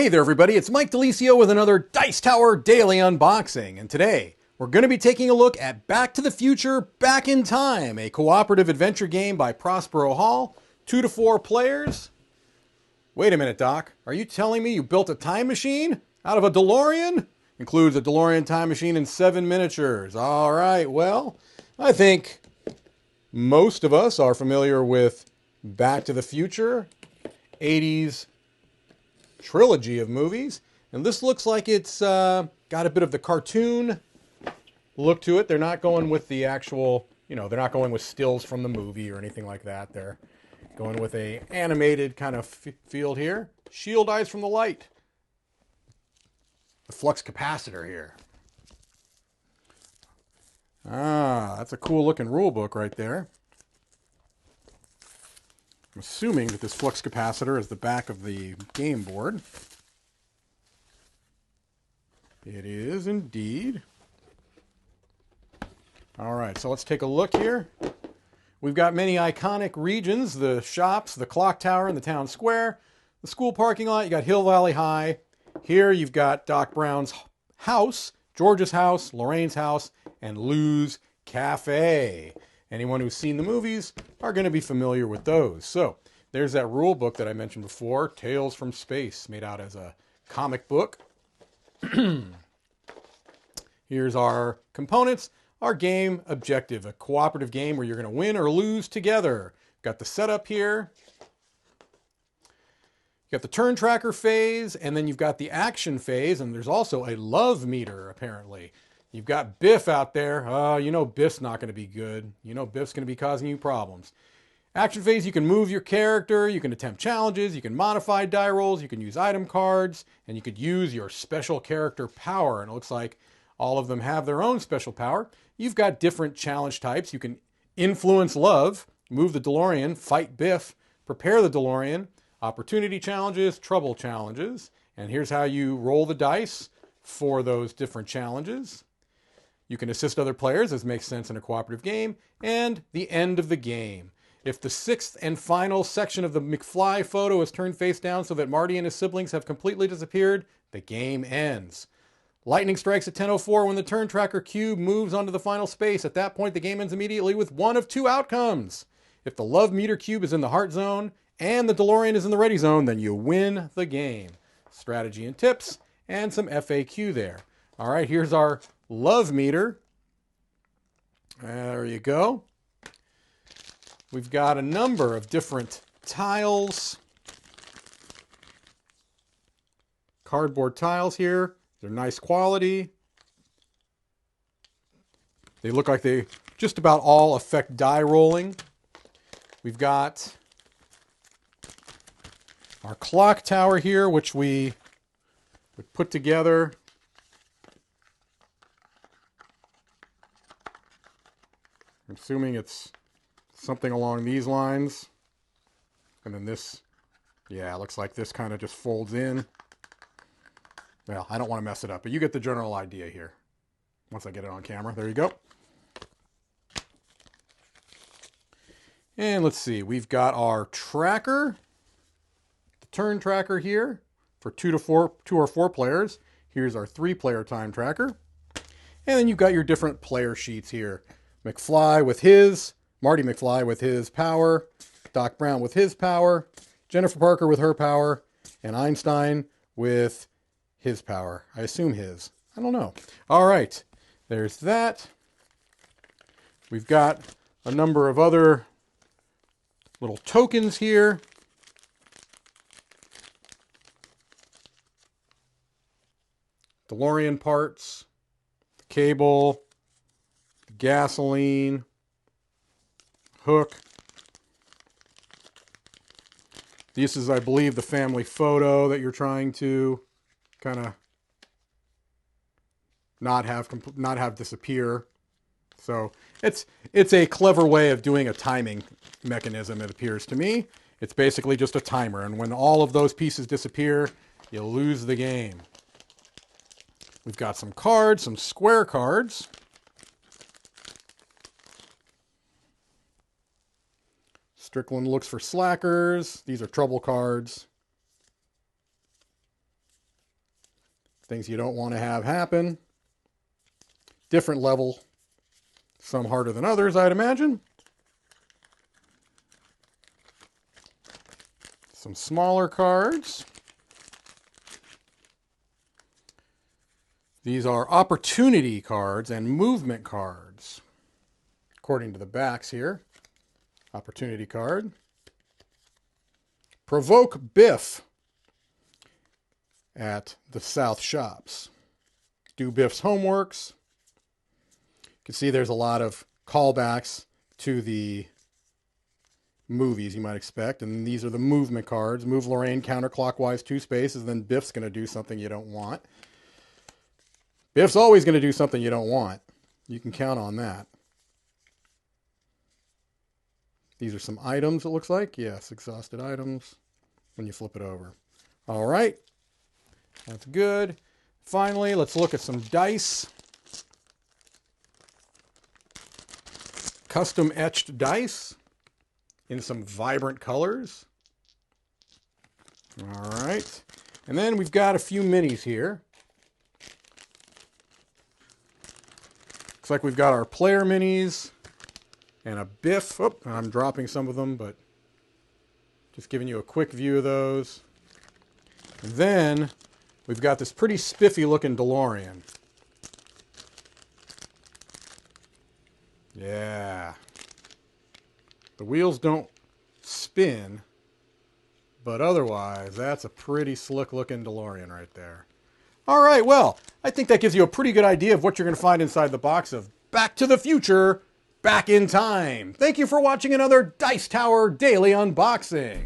Hey there everybody, it's Mike DeLisio with another Dice Tower Daily Unboxing, and today we're going to be taking a look at Back to the Future Back in Time, a cooperative adventure game by Prospero Hall, 2 to 4 players. Wait a minute, Doc, are you telling me you built a time machine out of a DeLorean? Includes a DeLorean time machine and 7 miniatures. Alright, well, I think most of us are familiar with Back to the Future, 80s trilogy of movies, and this looks like it's got a bit of the cartoon look to it. They're not going with the actual, they're not going with stills from the movie or anything like that. They're going with a animated kind of field here. Shield eyes from the light. The flux capacitor here. Ah, that's a cool looking rule book right there. I'm assuming that this flux capacitor is the back of the game board. It is indeed. All right, so let's take a look here. We've got many iconic regions, the shops, the clock tower, and the town square, the school parking lot. You got Hill Valley High. Here you've got Doc Brown's house, George's house, Lorraine's house, and Lou's Cafe. Anyone who's seen the movies are going to be familiar with those. So there's that rule book that I mentioned before, Tales from Space, made out as a comic book. Here's our components, our game objective, a cooperative game where you're going to win or lose together. Got the setup here. You got the turn tracker phase, and then you've got the action phase, and there's also a love meter, apparently. You've got Biff out there. You know Biff's not going to be good. You know Biff's going to be causing you problems. Action phase, you can move your character, you can attempt challenges, you can modify die rolls, you can use item cards, and you could use your special character power. And it looks like all of them have their own special power. You've got different challenge types. You can influence love, move the DeLorean, fight Biff, prepare the DeLorean, opportunity challenges, trouble challenges. And here's how you roll the dice for those different challenges. You can assist other players, as makes sense in a cooperative game, and the end of the game. If the sixth and final section of the McFly photo is turned face down so that Marty and his siblings have completely disappeared, the game ends. Lightning strikes at 10:04 when the turn tracker cube moves onto the final space. At that point, the game ends immediately with one of 2 outcomes. If the love meter cube is in the heart zone and the DeLorean is in the ready zone, then you win the game. Strategy and tips, and some FAQ there. All right, here's our love meter. There you go. We've got a number of different tiles. Cardboard tiles here. They're nice quality. They look like they just about all affect die rolling. We've got our clock tower here, which we would put together. I'm assuming it's something along these lines. And then this, yeah, it looks like this kind of just folds in. Well, I don't want to mess it up, but you get the general idea here. Once I get it on camera, there you go. And let's see, we've got our tracker, the turn tracker here for 2 or 4 players. Here's our 3-player time tracker. And then you've got your different player sheets here. McFly with his, Marty McFly with his power, Doc Brown with his power, Jennifer Parker with her power, and Einstein with his power. I assume his. I don't know. All right, there's that. We've got a number of other little tokens here. DeLorean parts, the cable, the gasoline, hook. This is, I believe, the family photo that you're trying to kind of not have disappear. So it's a clever way of doing a timing mechanism, it appears to me. It's basically just a timer, and when all of those pieces disappear, you lose the game. We've got some cards, some square cards. Strickland looks for slackers. These are trouble cards. Things you don't want to have happen. Different level. Some harder than others, I'd imagine. Some smaller cards. These are opportunity cards and movement cards. According to the backs here. Opportunity card. Provoke Biff at the South Shops. Do Biff's homeworks. You can see there's a lot of callbacks to the movies you might expect. And these are the movement cards. Move Lorraine counterclockwise 2 spaces, then Biff's going to do something you don't want. Biff's always going to do something you don't want. You can count on that. These are some items, it looks like. Yes, exhausted items when you flip it over. All right. That's good. Finally, let's look at some dice. Custom etched dice in some vibrant colors. All right. And then we've got a few minis here. Looks like we've got our player minis and a Biff. Oh, I'm dropping some of them, but just giving you a quick view of those. And then we've got this pretty spiffy looking DeLorean. Yeah. The wheels don't spin, but otherwise, that's a pretty slick looking DeLorean right there. All right, well, I think that gives you a pretty good idea of what you're going to find inside the box of Back to the Future, Back in Time. Thank you for watching another Dice Tower Daily Unboxing.